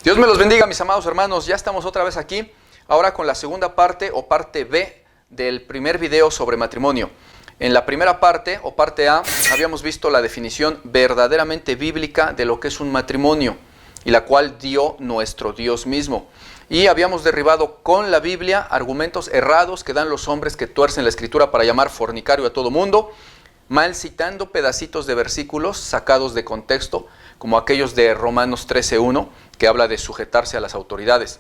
Dios me los bendiga, mis amados hermanos. Ya estamos otra vez aquí, ahora con la segunda parte o parte B del primer video sobre matrimonio. En la primera parte o parte A habíamos visto la definición verdaderamente bíblica de lo que es un matrimonio y la cual dio nuestro Dios mismo. Y habíamos derribado con la Biblia argumentos errados que dan los hombres que tuercen la Escritura para llamar fornicario a todo mundo, mal citando pedacitos de versículos sacados de contexto, como aquellos de Romanos 13:1, que habla de sujetarse a las autoridades.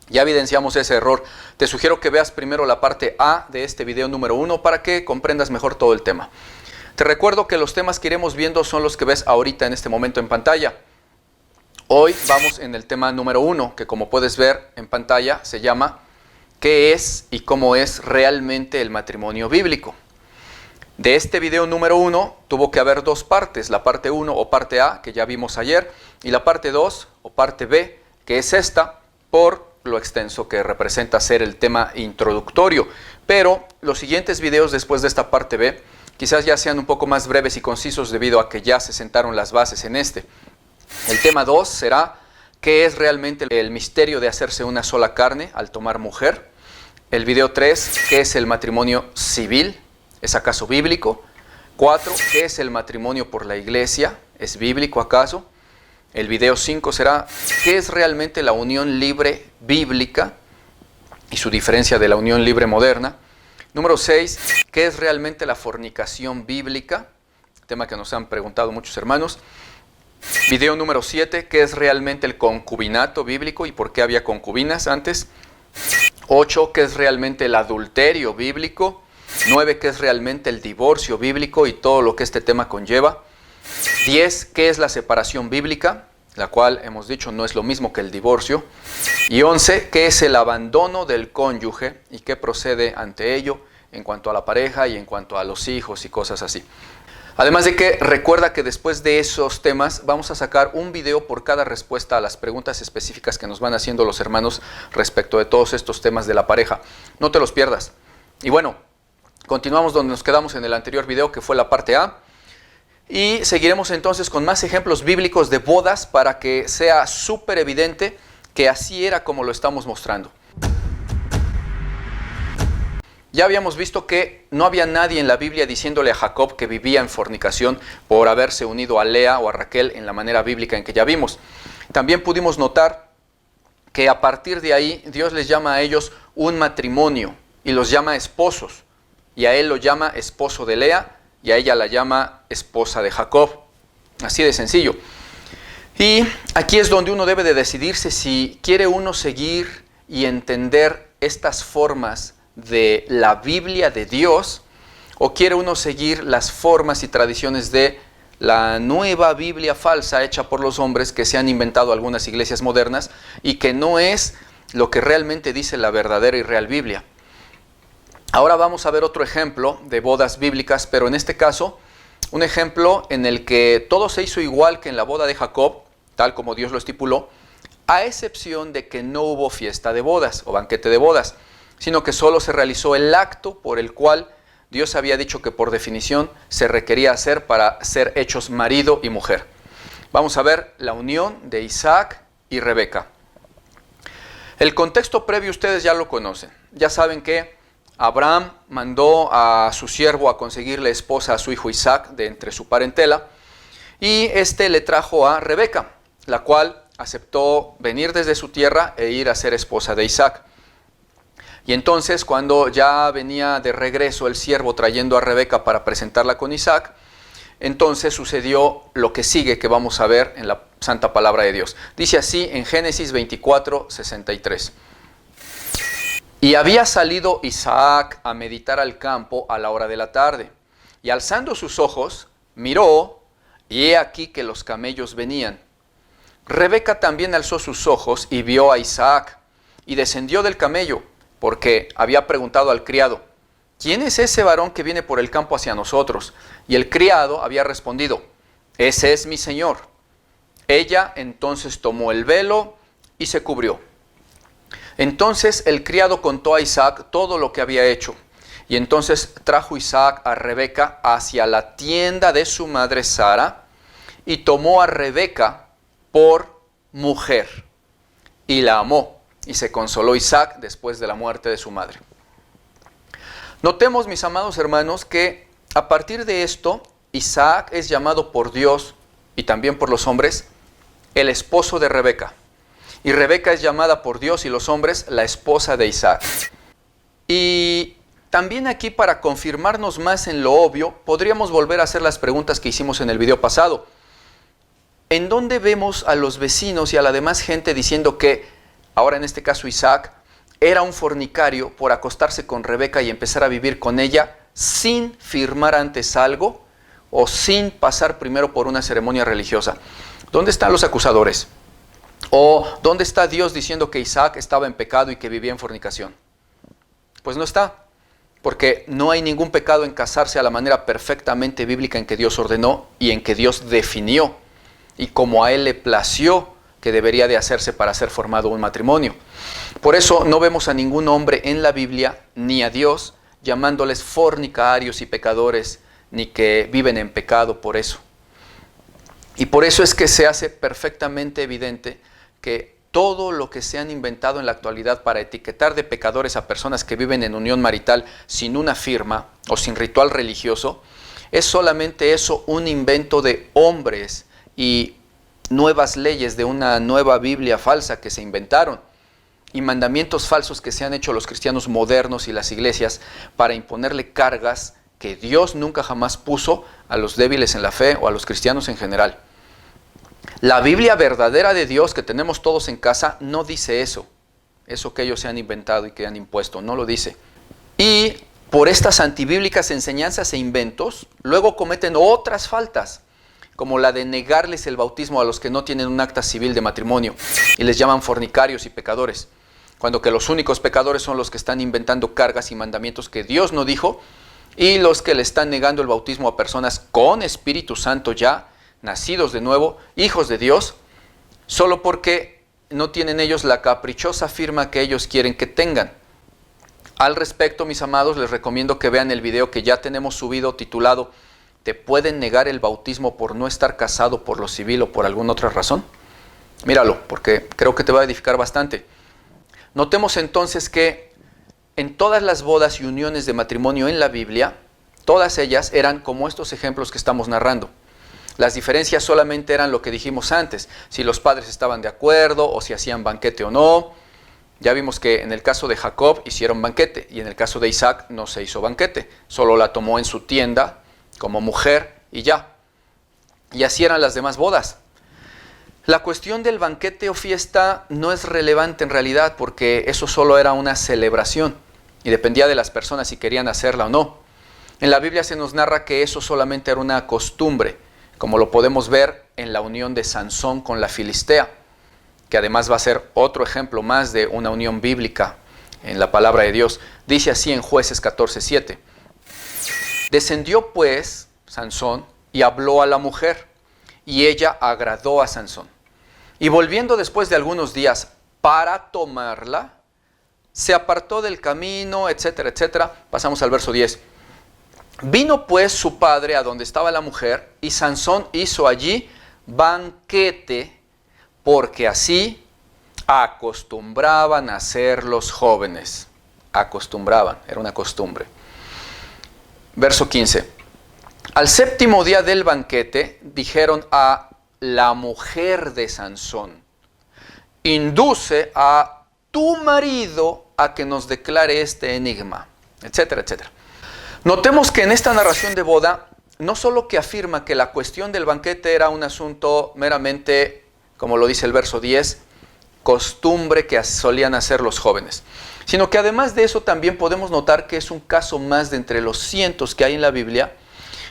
Ya evidenciamos ese error. Te sugiero que veas primero la parte A de este video número 1 para que comprendas mejor todo el tema. Te recuerdo que los temas que iremos viendo son los que ves ahorita en este momento en pantalla. Hoy vamos en el tema número 1, que como puedes ver en pantalla se llama ¿qué es y cómo es realmente el matrimonio bíblico? De este video número 1 tuvo que haber dos partes, la parte 1 o parte A, que ya vimos ayer, y la parte 2 o parte B, que es esta, por lo extenso que representa ser el tema introductorio. Pero los siguientes videos después de esta parte B, quizás ya sean un poco más breves y concisos debido a que ya se sentaron las bases en este. El tema 2 será ¿qué es realmente el misterio de hacerse una sola carne al tomar mujer? El video 3, ¿qué es el matrimonio civil? ¿Es acaso bíblico? 4, ¿qué es el matrimonio por la iglesia? ¿Es bíblico acaso? El video 5 será ¿qué es realmente la unión libre bíblica y su diferencia de la unión libre moderna? Número 6, ¿qué es realmente la fornicación bíblica? Tema que nos han preguntado muchos hermanos. Video número 7, ¿qué es realmente el concubinato bíblico y por qué había concubinas antes? 8, ¿qué es realmente el adulterio bíblico? 9, ¿qué es realmente el divorcio bíblico y todo lo que este tema conlleva? 10, ¿qué es la separación bíblica? La cual hemos dicho no es lo mismo que el divorcio. Y 11, ¿qué es el abandono del cónyuge y qué procede ante ello en cuanto a la pareja y en cuanto a los hijos y cosas así? Además de que recuerda que después de esos temas vamos a sacar un video por cada respuesta a las preguntas específicas que nos van haciendo los hermanos respecto de todos estos temas de la pareja. No te los pierdas. Y bueno, continuamos donde nos quedamos en el anterior video, que fue la parte A. Y seguiremos entonces con más ejemplos bíblicos de bodas para que sea súper evidente que así era como lo estamos mostrando. Ya habíamos visto que no había nadie en la Biblia diciéndole a Jacob que vivía en fornicación por haberse unido a Lea o a Raquel en la manera bíblica en que ya vimos. También pudimos notar que a partir de ahí Dios les llama a ellos un matrimonio y los llama esposos. Y a él lo llama esposo de Lea y a ella la llama esposa de Jacob. Así de sencillo. Y aquí es donde uno debe de decidirse si quiere uno seguir y entender estas formas de la Biblia de Dios o quiere uno seguir las formas y tradiciones de la nueva Biblia falsa hecha por los hombres que se han inventado algunas iglesias modernas y que no es lo que realmente dice la verdadera y real Biblia. Ahora vamos a ver otro ejemplo de bodas bíblicas, pero en este caso un ejemplo en el que todo se hizo igual que en la boda de Jacob, tal como Dios lo estipuló, a excepción de que no hubo fiesta de bodas o banquete de bodas, sino que solo se realizó el acto por el cual Dios había dicho que por definición se requería hacer para ser hechos marido y mujer. Vamos a ver la unión de Isaac y Rebeca. El contexto previo ustedes ya lo conocen. Ya saben que Abraham mandó a su siervo a conseguirle esposa a su hijo Isaac de entre su parentela y este le trajo a Rebeca, la cual aceptó venir desde su tierra e ir a ser esposa de Isaac. Y entonces cuando ya venía de regreso el siervo trayendo a Rebeca para presentarla con Isaac, entonces sucedió lo que sigue que vamos a ver en la Santa Palabra de Dios. Dice así en Génesis 24:63. Y había salido Isaac a meditar al campo a la hora de la tarde, y alzando sus ojos, miró, y he aquí que los camellos venían. Rebeca también alzó sus ojos y vio a Isaac, y descendió del camello, porque había preguntado al criado, ¿quién es ese varón que viene por el campo hacia nosotros? Y el criado había respondido, ese es mi señor. Ella entonces tomó el velo y se cubrió. Entonces el criado contó a Isaac todo lo que había hecho. Y entonces trajo Isaac a Rebeca hacia la tienda de su madre Sara y tomó a Rebeca por mujer. y la amó, y se consoló Isaac después de la muerte de su madre. Notemos, mis amados hermanos, que a partir de esto, Isaac es llamado por Dios y también por los hombres el esposo de Rebeca. Y Rebeca es llamada por Dios y los hombres la esposa de Isaac. Y también aquí, para confirmarnos más en lo obvio, podríamos volver a hacer las preguntas que hicimos en el video pasado. ¿En dónde vemos a los vecinos y a la demás gente diciendo que, ahora en este caso Isaac, era un fornicario por acostarse con Rebeca y empezar a vivir con ella sin firmar antes algo o sin pasar primero por una ceremonia religiosa? ¿Dónde están los acusadores? ¿O dónde está Dios diciendo que Isaac estaba en pecado y que vivía en fornicación? Pues no está, porque no hay ningún pecado en casarse a la manera perfectamente bíblica en que Dios ordenó y en que Dios definió, y como a Él le plació que debería de hacerse para ser formado un matrimonio. Por eso no vemos a ningún hombre en la Biblia, ni a Dios, llamándoles fornicarios y pecadores, ni que viven en pecado por eso. Y por eso es que se hace perfectamente evidente que todo lo que se han inventado en la actualidad para etiquetar de pecadores a personas que viven en unión marital sin una firma o sin ritual religioso, es solamente eso, un invento de hombres y nuevas leyes de una nueva Biblia falsa que se inventaron, y mandamientos falsos que se han hecho los cristianos modernos y las iglesias para imponerle cargas que Dios nunca jamás puso a los débiles en la fe o a los cristianos en general. La Biblia verdadera de Dios que tenemos todos en casa no dice eso que ellos se han inventado y que han impuesto, no lo dice. Y por estas antibíblicas enseñanzas e inventos, luego cometen otras faltas, como la de negarles el bautismo a los que no tienen un acta civil de matrimonio, y les llaman fornicarios y pecadores, cuando que los únicos pecadores son los que están inventando cargas y mandamientos que Dios no dijo, y los que le están negando el bautismo a personas con Espíritu Santo ya, nacidos de nuevo, hijos de Dios, solo porque no tienen ellos la caprichosa firma que ellos quieren que tengan. Al respecto, mis amados, les recomiendo que vean el video que ya tenemos subido titulado ¿Te pueden negar el bautismo por no estar casado por lo civil o por alguna otra razón? Míralo, porque creo que te va a edificar bastante. Notemos entonces que en todas las bodas y uniones de matrimonio en la Biblia, todas ellas eran como estos ejemplos que estamos narrando. Las diferencias solamente eran lo que dijimos antes, si los padres estaban de acuerdo o si hacían banquete o no. Ya vimos que en el caso de Jacob hicieron banquete y en el caso de Isaac no se hizo banquete, solo la tomó en su tienda como mujer y ya. Y así eran las demás bodas. La cuestión del banquete o fiesta no es relevante en realidad porque eso solo era una celebración y dependía de las personas si querían hacerla o no. En la Biblia se nos narra que eso solamente era una costumbre, como lo podemos ver en la unión de Sansón con la Filistea, que además va a ser otro ejemplo más de una unión bíblica en la palabra de Dios. Dice así en Jueces 14:7. Descendió pues Sansón y habló a la mujer, y ella agradó a Sansón. Y volviendo después de algunos días para tomarla, se apartó del camino, etcétera, etcétera. Pasamos al verso 10. Vino pues su padre a donde estaba la mujer, y Sansón hizo allí banquete, porque así acostumbraban a hacer los jóvenes. Acostumbraban, era una costumbre. Verso 15. Al séptimo día del banquete dijeron a la mujer de Sansón: induce a tu marido a que nos declare este enigma, etcétera, etcétera. Notemos que en esta narración de boda, no solo que afirma que la cuestión del banquete era un asunto meramente, como lo dice el verso 10, costumbre que solían hacer los jóvenes, sino que además de eso también podemos notar que es un caso más de entre los cientos que hay en la Biblia,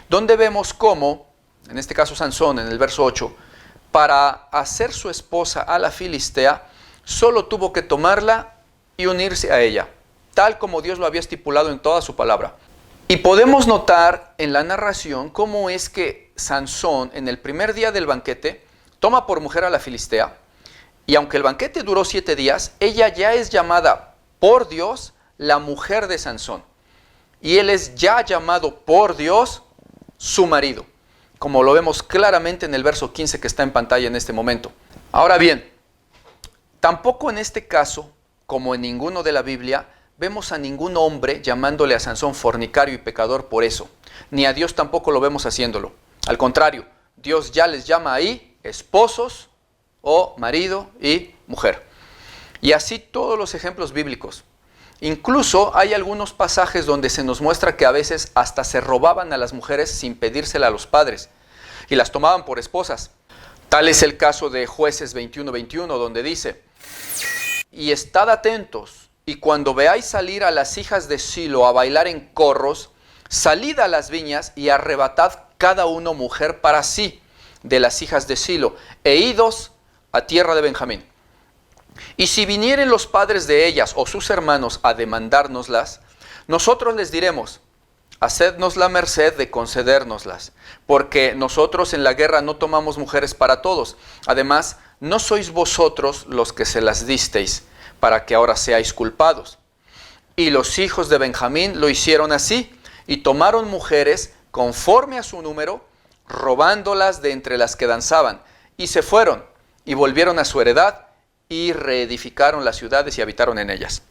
donde vemos cómo, en este caso Sansón, en el verso 8, para hacer su esposa a la Filistea, solo tuvo que tomarla y unirse a ella, tal como Dios lo había estipulado en toda su palabra. Y podemos notar en la narración cómo es que Sansón, en el primer día del banquete, toma por mujer a la Filistea, y aunque el banquete duró 7 días, ella ya es llamada por Dios la mujer de Sansón. Y él es ya llamado por Dios su marido, como lo vemos claramente en el verso 15 que está en pantalla en este momento. Ahora bien, Tampoco en este caso, como en ninguno de la Biblia, vemos a ningún hombre llamándole a Sansón fornicario y pecador por eso. Ni a Dios tampoco lo vemos haciéndolo. Al contrario, Dios ya les llama ahí esposos o marido y mujer. Y así todos los ejemplos bíblicos. Incluso hay algunos pasajes donde se nos muestra que a veces hasta se robaban a las mujeres sin pedírsela a los padres y las tomaban por esposas. Tal es el caso de Jueces 21:21, donde dice: y estad atentos, y cuando veáis salir a las hijas de Silo a bailar en corros, salid a las viñas y arrebatad cada uno mujer para sí de las hijas de Silo, e idos a tierra de Benjamín. Y si vinieren los padres de ellas o sus hermanos a demandárnoslas, nosotros les diremos: hacednos la merced de concedérnoslas, porque nosotros en la guerra no tomamos mujeres para todos. Además, no sois vosotros los que se las disteis, para que ahora seáis culpados. Y los hijos de Benjamín lo hicieron así, y tomaron mujeres conforme a su número, robándolas de entre las que danzaban, y se fueron, y volvieron a su heredad, y reedificaron las ciudades y habitaron en ellas.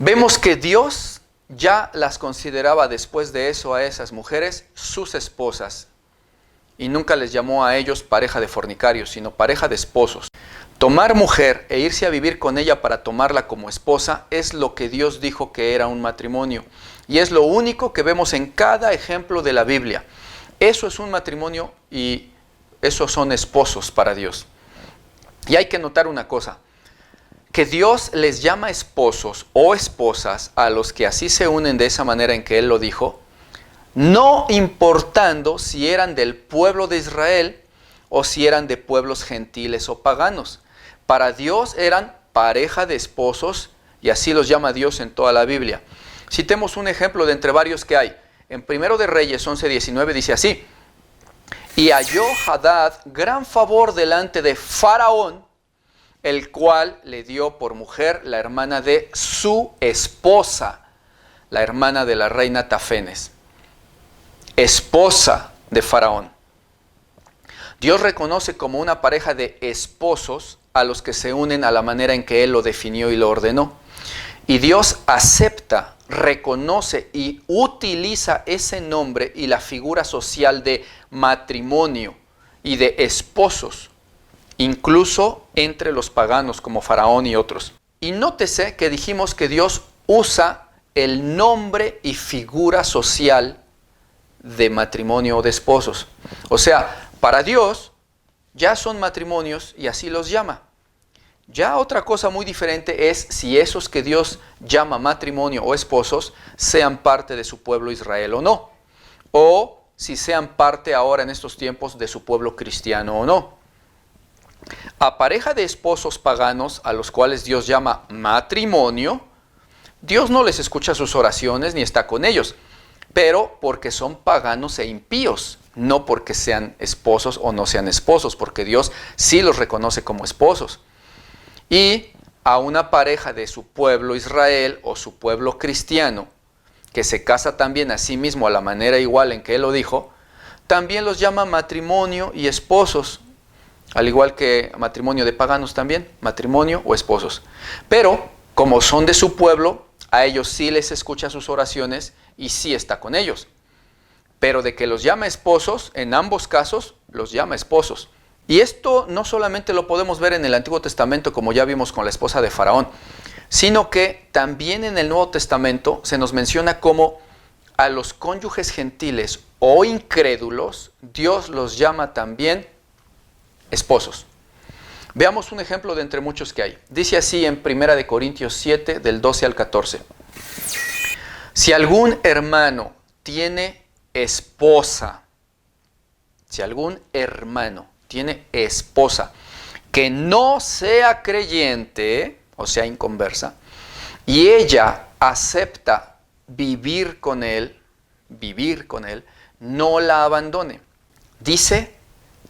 Vemos que Dios ya las consideraba después de eso a esas mujeres sus esposas, y nunca les llamó a ellos pareja de fornicarios, sino pareja de esposos. Tomar mujer e irse a vivir con ella para tomarla como esposa es lo que Dios dijo que era un matrimonio, y es lo único que vemos en cada ejemplo de la Biblia. Eso es un matrimonio y esos son esposos para Dios. Y hay que notar una cosa, que Dios les llama esposos o esposas a los que así se unen de esa manera en que Él lo dijo, no importando si eran del pueblo de Israel o si eran de pueblos gentiles o paganos. Para Dios eran pareja de esposos y así los llama Dios en toda la Biblia. Citemos un ejemplo de entre varios que hay. En 1 de Reyes 11:19 dice así: y halló Hadad gran favor delante de Faraón, el cual le dio por mujer la hermana de su esposa, la hermana de la reina Tafenes, esposa de Faraón. Dios reconoce como una pareja de esposos a los que se unen a la manera en que Él lo definió y lo ordenó. Y Dios acepta, reconoce y utiliza ese nombre y la figura social de matrimonio y de esposos, incluso entre los paganos como Faraón y otros. Y nótese que dijimos que Dios usa el nombre y figura social de matrimonio o de esposos. O sea, para Dios ya son matrimonios y así los llama. Ya otra cosa muy diferente es si esos que Dios llama matrimonio o esposos sean parte de su pueblo Israel o no. O si sean parte ahora en estos tiempos de su pueblo cristiano o no. A pareja de esposos paganos a los cuales Dios llama matrimonio, Dios no les escucha sus oraciones ni está con ellos, pero porque son paganos e impíos, no porque sean esposos o no sean esposos, porque Dios sí los reconoce como esposos. Y a una pareja de su pueblo Israel o su pueblo cristiano, que se casa también a sí mismo a la manera igual en que Él lo dijo, también los llama matrimonio y esposos, al igual que matrimonio de paganos también, matrimonio o esposos. Pero como son de su pueblo, a ellos sí les escucha sus oraciones y sí está con ellos. Pero de que los llama esposos, en ambos casos los llama esposos. Y esto no solamente lo podemos ver en el Antiguo Testamento, como ya vimos con la esposa de Faraón, sino que también en el Nuevo Testamento se nos menciona cómo a los cónyuges gentiles o incrédulos, Dios los llama también esposos. Veamos un ejemplo de entre muchos que hay. Dice así en 1 Corintios 7, del 12 al 14. Si algún hermano tiene esposa, que no sea creyente, o sea inconversa, y ella acepta vivir con él, no la abandone. Dice,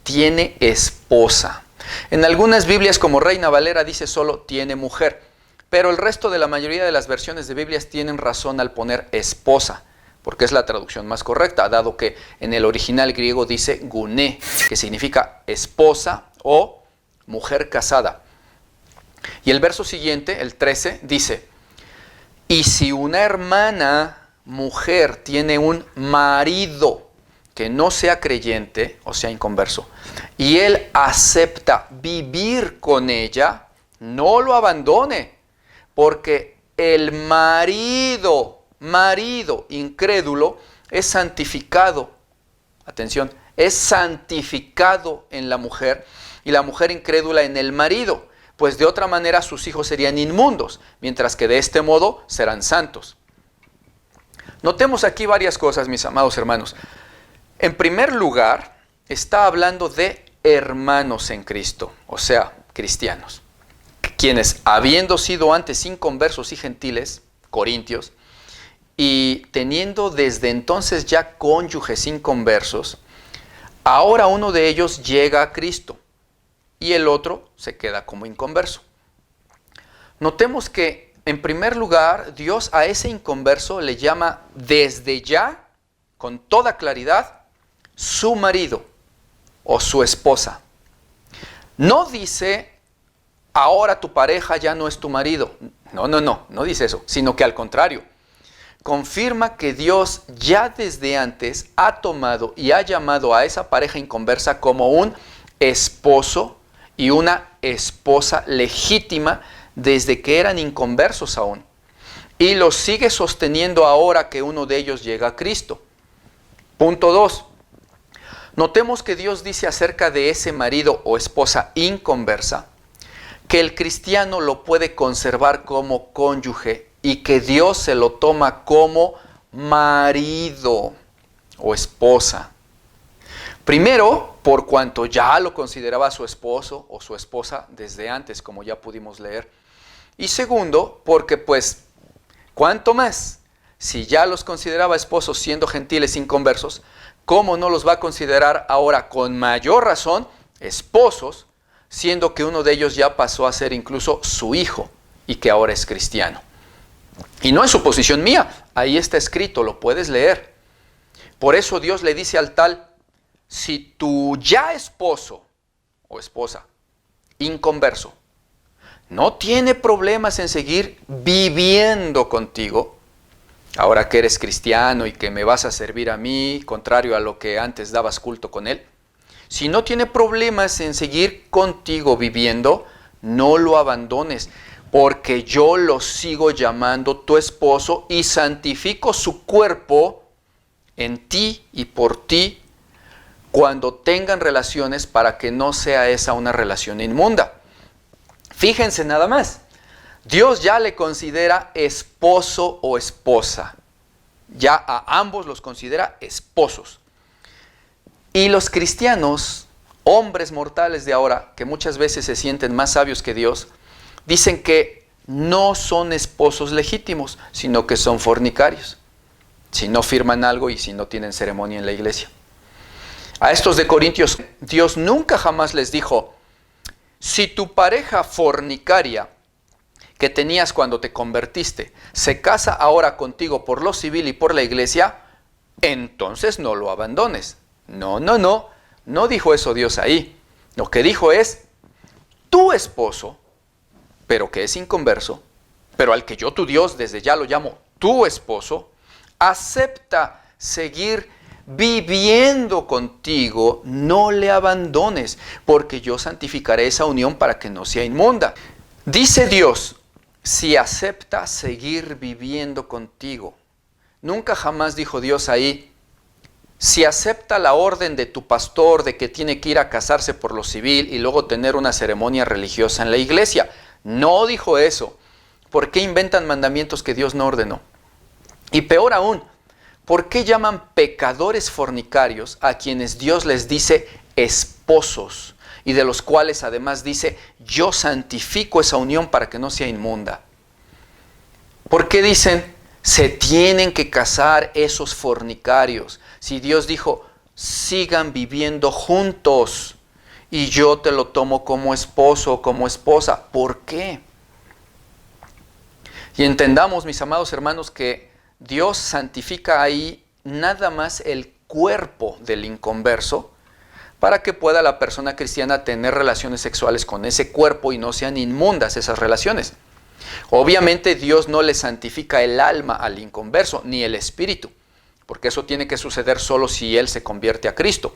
tiene esposa. En algunas Biblias como Reina Valera dice solo tiene mujer, pero el resto de la mayoría de las versiones de Biblias tienen razón al poner esposa, porque es la traducción más correcta, dado que en el original griego dice guné, que significa esposa o mujer casada. Y el verso siguiente, el 13, dice, y si una hermana mujer tiene un marido que no sea creyente, o sea, inconverso, y él acepta vivir con ella, no lo abandone, porque el marido incrédulo es santificado, atención, es santificado en la mujer y la mujer incrédula en el marido, pues de otra manera sus hijos serían inmundos, mientras que de este modo serán santos. Notemos aquí varias cosas, mis amados hermanos. En primer lugar, está hablando de hermanos en Cristo, o sea, cristianos, quienes habiendo sido antes inconversos y gentiles, corintios, y teniendo desde entonces ya cónyuges inconversos, ahora uno de ellos llega a Cristo y el otro se queda como inconverso. Notemos que, en primer lugar, Dios a ese inconverso le llama desde ya, con toda claridad, su marido o su esposa. No dice, ahora tu pareja ya no es tu marido. No dice eso, sino que al contrario, confirma que Dios ya desde antes ha tomado y ha llamado a esa pareja inconversa como un esposo y una esposa legítima desde que eran inconversos aún. Y los sigue sosteniendo ahora que uno de ellos llega a Cristo. Punto 2. Notemos que Dios dice acerca de ese marido o esposa inconversa que el cristiano lo puede conservar como cónyuge y que Dios se lo toma como marido o esposa. Primero, por cuanto ya lo consideraba su esposo o su esposa desde antes, como ya pudimos leer. Y segundo, porque pues, ¿cuánto más? Si ya los consideraba esposos siendo gentiles inconversos, ¿cómo no los va a considerar ahora con mayor razón esposos, siendo que uno de ellos ya pasó a ser incluso su hijo y que ahora es cristiano? Y no es suposición mía, ahí está escrito, lo puedes leer. Por eso Dios le dice al tal, si tu ya esposo o esposa inconverso no tiene problemas en seguir viviendo contigo, ahora que eres cristiano y que me vas a servir a mí, contrario a lo que antes dabas culto con él, si no tiene problemas en seguir contigo viviendo, no lo abandones, porque yo lo sigo llamando tu esposo y santifico su cuerpo en ti y por ti cuando tengan relaciones para que no sea esa una relación inmunda. Fíjense nada más, Dios ya le considera esposo o esposa, ya a ambos los considera esposos. Y los cristianos, hombres mortales de ahora, que muchas veces se sienten más sabios que Dios, dicen que no son esposos legítimos, sino que son fornicarios, si no firman algo y si no tienen ceremonia en la iglesia. A estos de Corintios, Dios nunca jamás les dijo, si tu pareja fornicaria que tenías cuando te convertiste se casa ahora contigo por lo civil y por la iglesia, entonces no lo abandones. No dijo eso Dios ahí. Lo que dijo es, tu esposo, pero que es inconverso, pero al que yo tu Dios desde ya lo llamo tu esposo, acepta seguir viviendo contigo, no le abandones, porque yo santificaré esa unión para que no sea inmunda. Dice Dios, si acepta seguir viviendo contigo. Nunca jamás dijo Dios ahí, si acepta la orden de tu pastor de que tiene que ir a casarse por lo civil y luego tener una ceremonia religiosa en la iglesia. No dijo eso. ¿Por qué inventan mandamientos que Dios no ordenó? Y peor aún, ¿por qué llaman pecadores fornicarios a quienes Dios les dice esposos? Y de los cuales además dice, yo santifico esa unión para que no sea inmunda. ¿Por qué dicen, se tienen que casar esos fornicarios? Si Dios dijo, sigan viviendo juntos y yo te lo tomo como esposo o como esposa. ¿Por qué? Y entendamos, mis amados hermanos, que Dios santifica ahí nada más el cuerpo del inconverso para que pueda la persona cristiana tener relaciones sexuales con ese cuerpo y no sean inmundas esas relaciones. Obviamente Dios no le santifica el alma al inconverso, ni el espíritu, porque eso tiene que suceder solo si él se convierte a Cristo.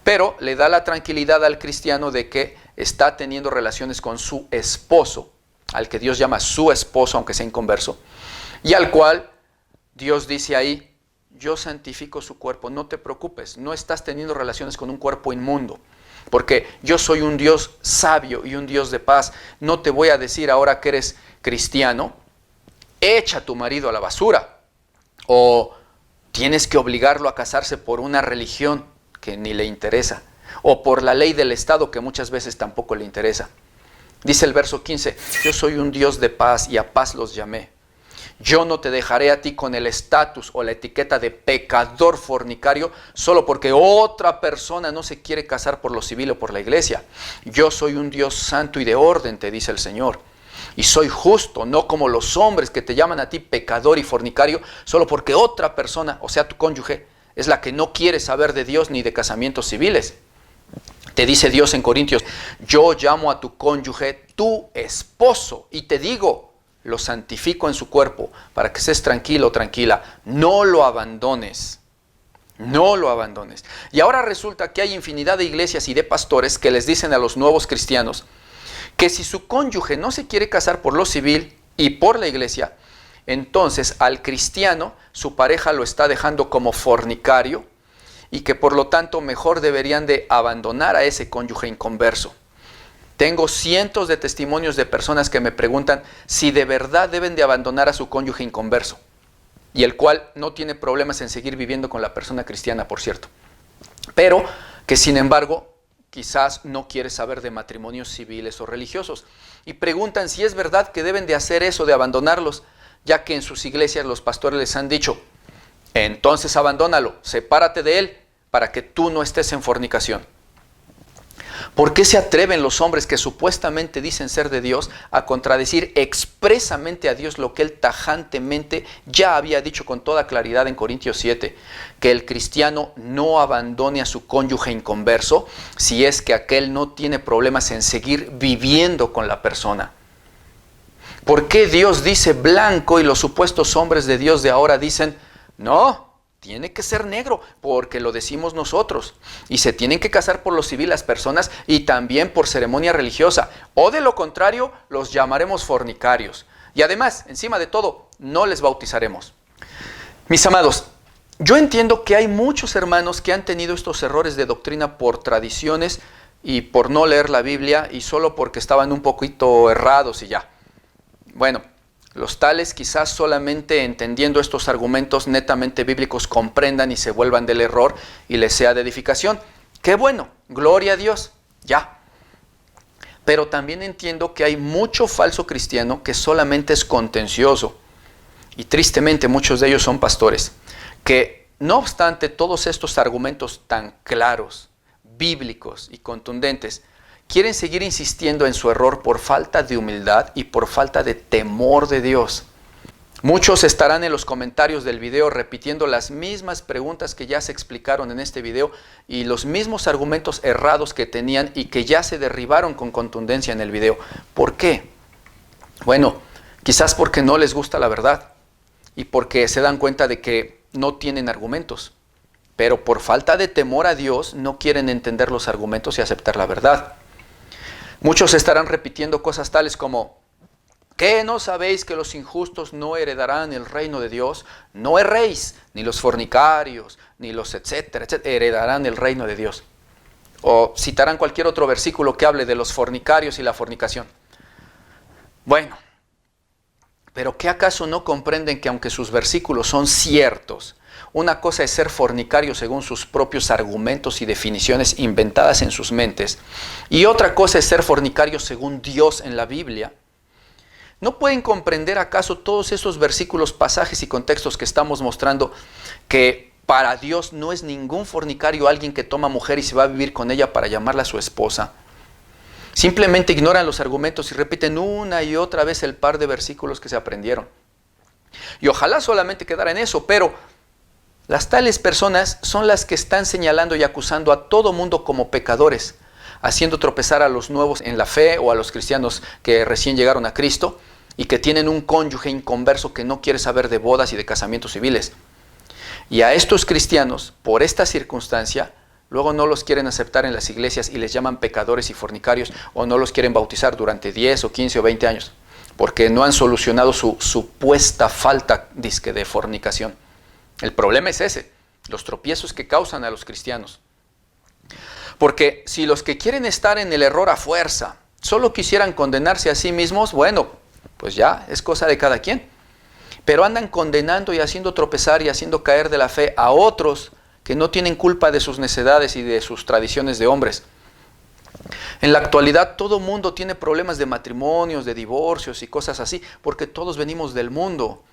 Pero le da la tranquilidad al cristiano de que está teniendo relaciones con su esposo, al que Dios llama su esposo, aunque sea inconverso, y al cual Dios dice ahí: yo santifico su cuerpo, no te preocupes, no estás teniendo relaciones con un cuerpo inmundo, porque yo soy un Dios sabio y un Dios de paz. No te voy a decir ahora que eres cristiano, echa a tu marido a la basura, o tienes que obligarlo a casarse por una religión que ni le interesa, o por la ley del Estado que muchas veces tampoco le interesa. Dice el verso 15, yo soy un Dios de paz y a paz los llamé. Yo no te dejaré a ti con el estatus o la etiqueta de pecador fornicario solo porque otra persona no se quiere casar por lo civil o por la iglesia. Yo soy un Dios santo y de orden, te dice el Señor. Y soy justo, no como los hombres que te llaman a ti pecador y fornicario solo porque otra persona, o sea tu cónyuge, es la que no quiere saber de Dios ni de casamientos civiles. Te dice Dios en Corintios, yo llamo a tu cónyuge tu esposo y te digo, lo santifico en su cuerpo para que estés tranquilo o tranquila. No lo abandones. No lo abandones. Y ahora resulta que hay infinidad de iglesias y de pastores que les dicen a los nuevos cristianos que si su cónyuge no se quiere casar por lo civil y por la iglesia, entonces al cristiano su pareja lo está dejando como fornicario y que por lo tanto mejor deberían de abandonar a ese cónyuge inconverso. Tengo cientos de testimonios de personas que me preguntan si de verdad deben de abandonar a su cónyuge inconverso, y el cual no tiene problemas en seguir viviendo con la persona cristiana, por cierto, pero que sin embargo quizás no quiere saber de matrimonios civiles o religiosos, y preguntan si es verdad que deben de hacer eso, de abandonarlos, ya que en sus iglesias los pastores les han dicho, entonces abandónalo, sepárate de él, para que tú no estés en fornicación. ¿Por qué se atreven los hombres que supuestamente dicen ser de Dios a contradecir expresamente a Dios lo que Él tajantemente ya había dicho con toda claridad en Corintios 7? Que el cristiano no abandone a su cónyuge inconverso si es que aquel no tiene problemas en seguir viviendo con la persona. ¿Por qué Dios dice blanco y los supuestos hombres de Dios de ahora dicen no? Tiene que ser negro, porque lo decimos nosotros. Y se tienen que casar por lo civil las personas y también por ceremonia religiosa. O de lo contrario, los llamaremos fornicarios. Y además, encima de todo, no les bautizaremos. Mis amados, yo entiendo que hay muchos hermanos que han tenido estos errores de doctrina por tradiciones y por no leer la Biblia y solo porque estaban un poquito errados y ya. Bueno, los tales quizás solamente entendiendo estos argumentos netamente bíblicos comprendan y se vuelvan del error y les sea de edificación. ¡Qué bueno! ¡Gloria a Dios! Ya. Pero también entiendo que hay mucho falso cristiano que solamente es contencioso. Y tristemente muchos de ellos son pastores. Que no obstante todos estos argumentos tan claros, bíblicos y contundentes, quieren seguir insistiendo en su error por falta de humildad y por falta de temor de Dios. Muchos estarán en los comentarios del video repitiendo las mismas preguntas que ya se explicaron en este video y los mismos argumentos errados que tenían y que ya se derribaron con contundencia en el video. ¿Por qué? Bueno, quizás porque no les gusta la verdad y porque se dan cuenta de que no tienen argumentos. Pero por falta de temor a Dios no quieren entender los argumentos y aceptar la verdad. Muchos estarán repitiendo cosas tales como, ¿qué no sabéis que los injustos no heredarán el reino de Dios? No erréis, ni los fornicarios, ni los etcétera, heredarán el reino de Dios. O citarán cualquier otro versículo que hable de los fornicarios y la fornicación. Bueno, ¿pero qué acaso no comprenden que aunque sus versículos son ciertos, una cosa es ser fornicario según sus propios argumentos y definiciones inventadas en sus mentes, y otra cosa es ser fornicario según Dios en la Biblia? ¿No pueden comprender acaso todos esos versículos, pasajes y contextos que estamos mostrando que para Dios no es ningún fornicario alguien que toma mujer y se va a vivir con ella para llamarla su esposa? Simplemente ignoran los argumentos y repiten una y otra vez el par de versículos que se aprendieron. Y ojalá solamente quedara en eso, pero Las tales personas son las que están señalando y acusando a todo mundo como pecadores, haciendo tropezar a los nuevos en la fe o a los cristianos que recién llegaron a Cristo y que tienen un cónyuge inconverso que no quiere saber de bodas y de casamientos civiles. Y a estos cristianos, por esta circunstancia, luego no los quieren aceptar en las iglesias y les llaman pecadores y fornicarios, o no los quieren bautizar durante 10 o 15 o 20 años, porque no han solucionado su supuesta falta disque de fornicación. El problema es ese, los tropiezos que causan a los cristianos. Porque si los que quieren estar en el error a fuerza solo quisieran condenarse a sí mismos, bueno, pues ya es cosa de cada quien. Pero andan condenando y haciendo tropezar y haciendo caer de la fe a otros que no tienen culpa de sus necedades y de sus tradiciones de hombres. En la actualidad todo mundo tiene problemas de matrimonios, de divorcios y cosas así, porque todos venimos del mundo.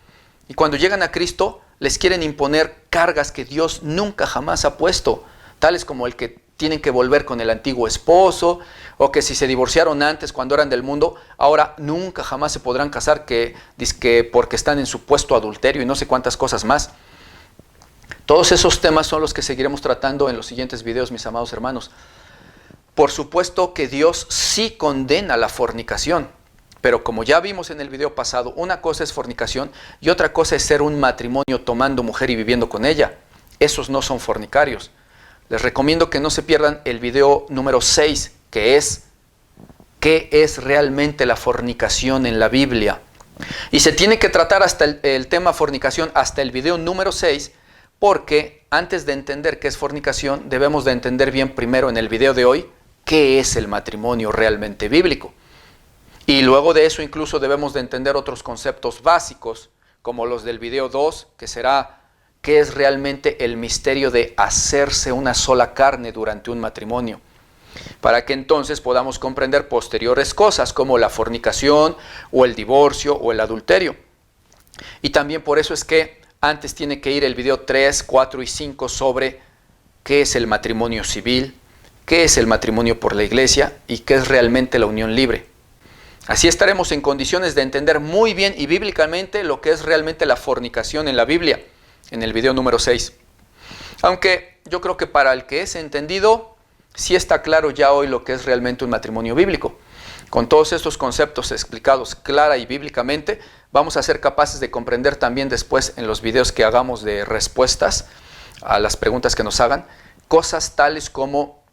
Y cuando llegan a Cristo, les quieren imponer cargas que Dios nunca jamás ha puesto, tales como el que tienen que volver con el antiguo esposo, o que si se divorciaron antes cuando eran del mundo, ahora nunca jamás se podrán casar porque están en supuesto adulterio y no sé cuántas cosas más. Todos esos temas son los que seguiremos tratando en los siguientes videos, mis amados hermanos. Por supuesto que Dios sí condena la fornicación, pero como ya vimos en el video pasado, una cosa es fornicación y otra cosa es ser un matrimonio tomando mujer y viviendo con ella. Esos no son fornicarios. Les recomiendo que no se pierdan el video número 6, que es ¿qué es realmente la fornicación en la Biblia? Y se tiene que tratar hasta el tema fornicación hasta el video número 6, porque antes de entender qué es fornicación, debemos de entender bien primero en el video de hoy qué es el matrimonio realmente bíblico. Y luego de eso incluso debemos de entender otros conceptos básicos, como los del video 2, que será ¿qué es realmente el misterio de hacerse una sola carne durante un matrimonio? Para que entonces podamos comprender posteriores cosas como la fornicación o el divorcio o el adulterio. Y también por eso es que antes tiene que ir el video 3, 4 y 5 sobre qué es el matrimonio civil, qué es el matrimonio por la iglesia y qué es realmente la unión libre. Así estaremos en condiciones de entender muy bien y bíblicamente lo que es realmente la fornicación en la Biblia, en el video número 6. Aunque yo creo que para el que es entendido, sí está claro ya hoy lo que es realmente un matrimonio bíblico. Con todos estos conceptos explicados clara y bíblicamente, vamos a ser capaces de comprender también después en los videos que hagamos de respuestas a las preguntas que nos hagan, cosas tales como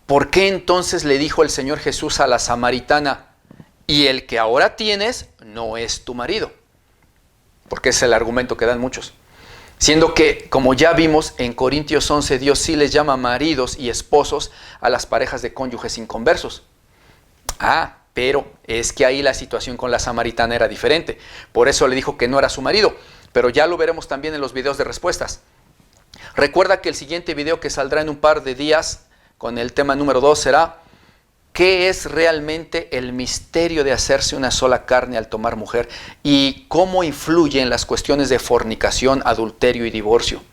¿por qué entonces le dijo el Señor Jesús a la samaritana, y el que ahora tienes no es tu marido? Porque es el argumento que dan muchos. Siendo que, como ya vimos en Corintios 11, Dios sí les llama maridos y esposos a las parejas de cónyuges inconversos. Pero es que ahí la situación con la samaritana era diferente. Por eso le dijo que no era su marido. Pero ya lo veremos también en los videos de respuestas. Recuerda que el siguiente video que saldrá en un par de días con el tema número 2 será ¿qué es realmente el misterio de hacerse una sola carne al tomar mujer? Y cómo influye en las cuestiones de fornicación, adulterio y divorcio.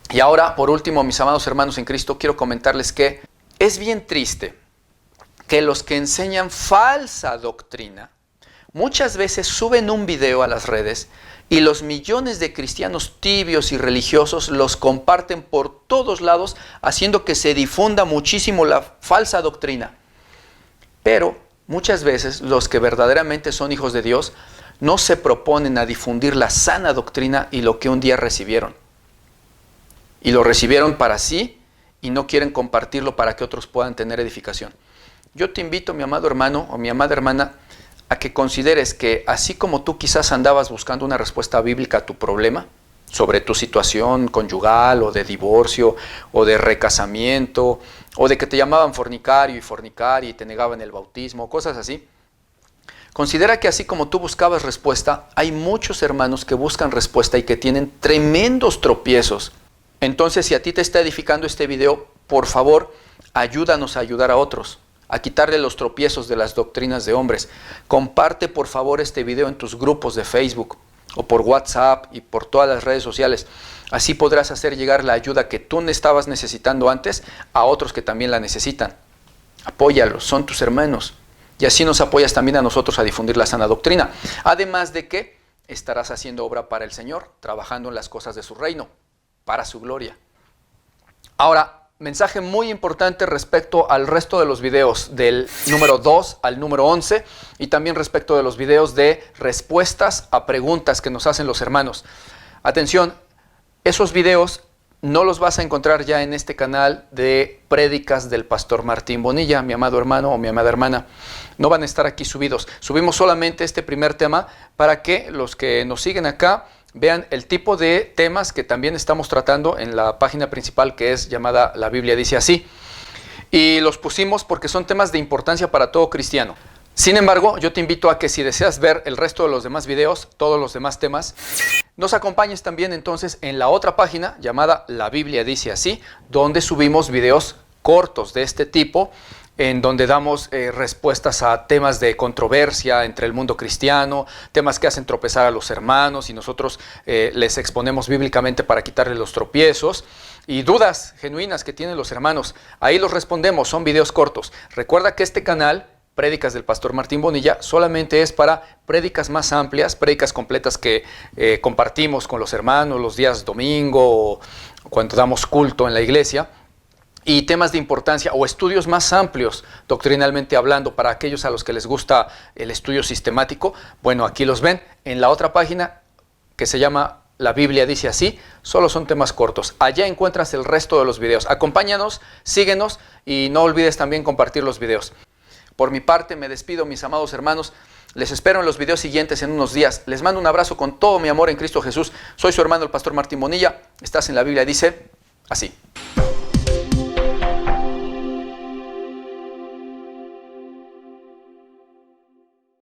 Y ahora, por último, mis amados hermanos en Cristo, quiero comentarles que es bien triste que los que enseñan falsa doctrina muchas veces suben un video a las redes y los millones de cristianos tibios y religiosos los comparten por todos lados, haciendo que se difunda muchísimo la falsa doctrina. Pero muchas veces los que verdaderamente son hijos de Dios no se proponen a difundir la sana doctrina y lo que un día recibieron. Y lo recibieron para sí y no quieren compartirlo para que otros puedan tener edificación. Yo te invito, mi amado hermano o mi amada hermana, a que consideres que así como tú quizás andabas buscando una respuesta bíblica a tu problema, sobre tu situación conyugal o de divorcio o de recasamiento o de que te llamaban fornicario y fornicaria y te negaban el bautismo, cosas así, considera que así como tú buscabas respuesta, hay muchos hermanos que buscan respuesta y que tienen tremendos tropiezos. Entonces, si a ti te está edificando este video, por favor, ayúdanos a ayudar a otros, a quitarle los tropiezos de las doctrinas de hombres. Comparte por favor este video en tus grupos de Facebook o por WhatsApp y por todas las redes sociales. Así podrás hacer llegar la ayuda que tú estabas necesitando antes a otros que también la necesitan. Apóyalos, son tus hermanos. Y así nos apoyas también a nosotros a difundir la sana doctrina. Además de que estarás haciendo obra para el Señor, trabajando en las cosas de su reino, para su gloria. Ahora, mensaje muy importante respecto al resto de los videos, del número 2 al número 11, y también respecto de los videos de respuestas a preguntas que nos hacen los hermanos. Atención, esos videos no los vas a encontrar ya en este canal de prédicas del pastor Martín Bonilla, mi amado hermano o mi amada hermana. No van a estar aquí subidos. Subimos solamente este primer tema para que los que nos siguen acá vean el tipo de temas que también estamos tratando en la página principal, que es llamada La Biblia Dice Así. Y los pusimos porque son temas de importancia para todo cristiano. Sin embargo, yo te invito a que si deseas ver el resto de los demás videos, todos los demás temas, nos acompañes también entonces en la otra página llamada La Biblia Dice Así, donde subimos videos cortos de este tipo, en donde damos respuestas a temas de controversia entre el mundo cristiano, temas que hacen tropezar a los hermanos y nosotros les exponemos bíblicamente para quitarle los tropiezos y dudas genuinas que tienen los hermanos. Ahí los respondemos, son videos cortos. Recuerda que este canal, Prédicas del pastor Martín Bonilla, solamente es para prédicas más amplias, prédicas completas que compartimos con los hermanos los días domingo o cuando damos culto en la iglesia, y temas de importancia o estudios más amplios doctrinalmente hablando para aquellos a los que les gusta el estudio sistemático. Bueno, aquí los ven en la otra página que se llama La Biblia Dice Así, solo son temas cortos. Allá encuentras el resto de los videos. Acompáñanos, síguenos y no olvides también compartir los videos. Por mi parte me despido, mis amados hermanos. Les espero en los videos siguientes en unos días. Les mando un abrazo con todo mi amor en Cristo Jesús. Soy su hermano el pastor Martín Bonilla. Estás en La Biblia Dice Así.